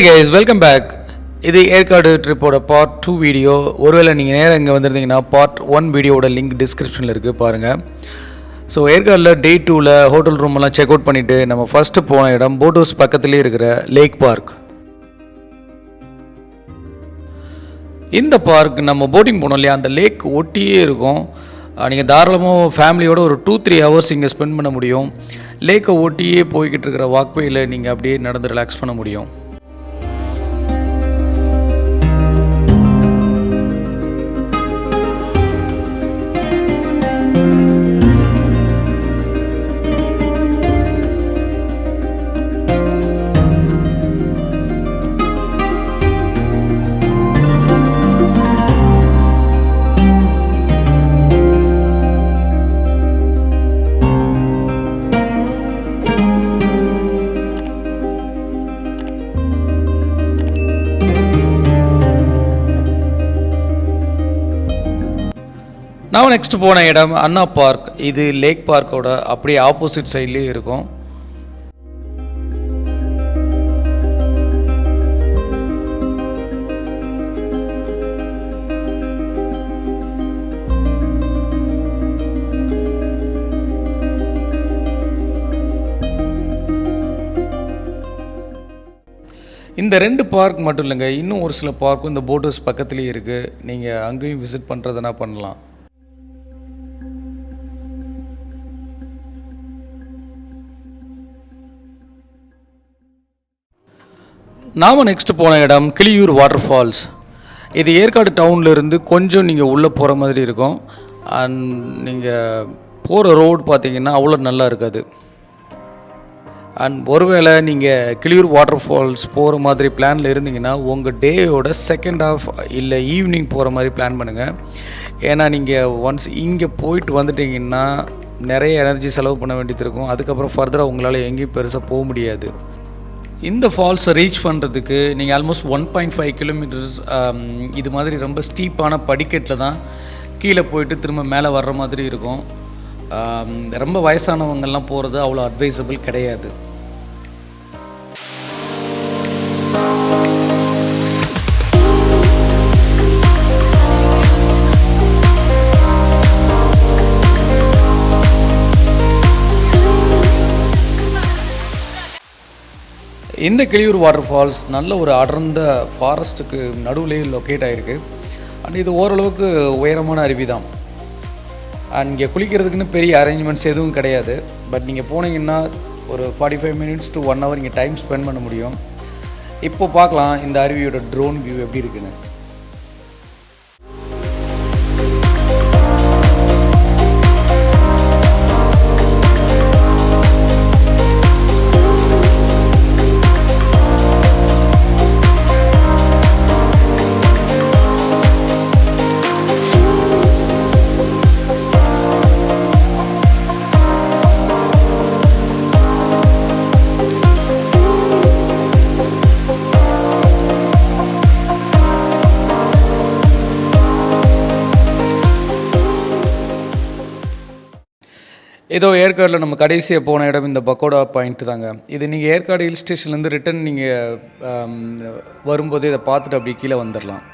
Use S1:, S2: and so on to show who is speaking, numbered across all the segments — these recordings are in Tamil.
S1: guys, welcome back. இது ஏற்காடு ட்ரிப்போட பார்ட் 2 வீடியோ. ஒருவேளை நீங்கள் நேராக இங்கே வந்திருந்தீங்கன்னா பார்ட் 1 வீடியோட லிங்க் டிஸ்கிரிப்ஷனில் இருக்குது பாருங்கள். ஸோ ஏற்காடில் டே 2ல் ஹோட்டல் ரூமெல்லாம் செக் அவுட் பண்ணிவிட்டு நம்ம ஃபஸ்ட்டு போன இடம் போட் ஹவுஸ் பக்கத்துலேயே இருக்கிற லேக் பார்க். இந்த பார்க் நம்ம போட்டிங் போனோம் இல்லையா, அந்த லேக் ஒட்டியே இருக்கும். நீங்கள் தாராளமாக ஃபேமிலியோட ஒரு 2-3 ஹவர்ஸ் இங்கே ஸ்பெண்ட் பண்ண முடியும். லேக்கை ஒட்டியே போய்கிட்டு இருக்கிற வாக்வேயில் நீங்கள் அப்படியே நடந்து ரிலாக்ஸ் பண்ண முடியும். நான் நெக்ஸ்ட் போன இடம் அண்ணா பார்க். இது லேக் பார்க்கோட அப்படியே ஆப்போசிட் சைட்லேயே இருக்கும். இந்த 2 பார்க் மட்டும் இல்லைங்க, இன்னும் ஒரு சில பார்க்கும் இந்த போட் ஹவுஸ் பக்கத்துலேயே இருக்குது. நீங்கள் அங்கேயும் விசிட் பண்ணுறதுனா பண்ணலாம். நாம் நெக்ஸ்ட் போன இடம் கிளியூர் வாட்டர் ஃபால்ஸ். இது ஏற்காடு டவுன்லேருந்து கொஞ்சம் நீங்கள் உள்ளே போகிற மாதிரி இருக்கும். அண்ட் நீங்கள் போகிற ரோடு பார்த்தீங்கன்னா அவ்வளோ நல்லா இருக்காது. அண்ட் ஒருவேளை நீங்கள் கிளியூர் வாட்டர் ஃபால்ஸ் போகிற மாதிரி பிளானில் இருந்தீங்கன்னா உங்கள் டேயோட செகண்ட் ஹாஃப் இல்லை ஈவினிங் போகிற மாதிரி பிளான் பண்ணுங்கள். ஏன்னா நீங்கள் ஒன்ஸ் இங்கே போயிட்டு வந்துட்டிங்கன்னா நிறைய எனர்ஜி செலவு பண்ண வேண்டியது இருக்கும். அதுக்கப்புறம் ஃபர்தராக உங்களால் எங்கேயும் பெருசாக போக முடியாது. இந்த ஃபால்ஸை ரீச் பண்ணுறதுக்கு நீங்கள் ஆல்மோஸ்ட் 1.5 கிலோமீட்டர்ஸ் இது மாதிரி ரொம்ப ஸ்டீப்பான படிக்கட்டில் தான் கீழே போயிட்டு திரும்ப மேலே வர்ற மாதிரி இருக்கும். ரொம்ப வயசானவங்கள்லாம் போகிறது அவ்வளோ அட்வைசபிள் கிடையாது. இந்த கிளியூர் வாட்டர் ஃபால்ஸ் நல்ல ஒரு அடர்ந்த ஃபாரஸ்ட்டுக்கு நடுவுலேயே லொக்கேட் ஆகிருக்கு. அண்ட் இது ஓரளவுக்கு உயரமான அருவி தான். அண்ட் இங்கே குளிக்கிறதுக்குன்னு பெரிய அரேஞ்ச்மெண்ட்ஸ் எதுவும் கிடையாது. பட் நீங்கள் போனீங்கன்னா ஒரு 45 மினிட்ஸ் to 1 hour இங்கே டைம் ஸ்பெண்ட் பண்ண முடியும். இப்போ பார்க்கலாம் இந்த அருவியோட ட்ரோன் வியூ எப்படி இருக்குன்னு. ஏதோ ஏற்காடில் நம்ம கடைசியாக போன இடம் இந்த பக்கோடா பாயிண்ட் தாங்க. இது நீங்கள் ஏற்காடு ஹில் ஸ்டேஷன்லேருந்து ரிட்டன் நீங்கள் வரும்போது இதை பார்த்துட்டு அப்படி கீழே வந்துடலாம்.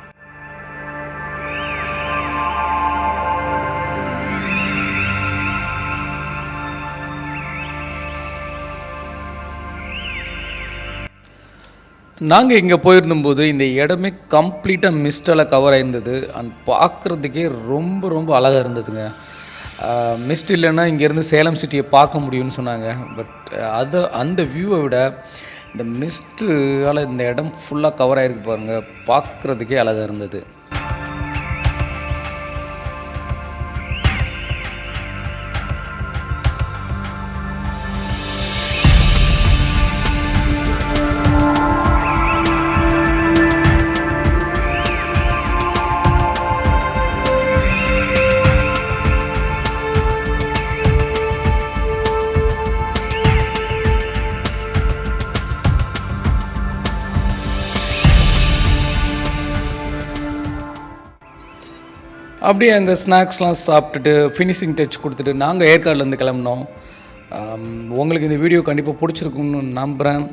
S1: நாங்கள் இங்கே போயிருந்தபோது இந்த இடமே கம்ப்ளீட்டாக மிஸ்டால் கவர் ஆயிருந்தது. அண்ட் பார்க்குறதுக்கே ரொம்ப ரொம்ப அழகாக இருந்ததுங்க. மிஸ்ட் இல்லைன்னா இங்கேருந்து சேலம் சிட்டியை பார்க்க முடியும்னு சொன்னாங்க. பட் அந்த வியூவை விட இந்த மிஸ்ட்டால் இந்த இடம் ஃபுல்லாக கவர் ஆகிருக்கு பாருங்கள், பார்க்குறதுக்கே அழகாக இருந்தது. அப்படியே அங்கே ஸ்நாக்ஸ்லாம் சாப்பிட்டுட்டு ஃபினிஷிங் டச் கொடுத்துட்டு நாங்கள் ஏற்காடுலேருந்து கிளம்பினோம். உங்களுக்கு இந்த வீடியோ கண்டிப்பாக பிடிச்சிருக்குன்னு நம்புகிறேன்.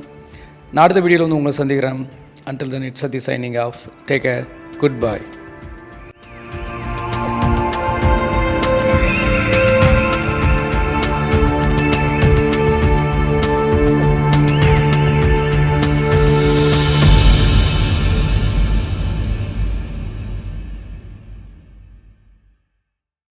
S1: நான் அடுத்த வீடியோவில் வந்து உங்களை சந்திக்கிறேன். Until then, it's Sati signing off. Take care. Goodbye.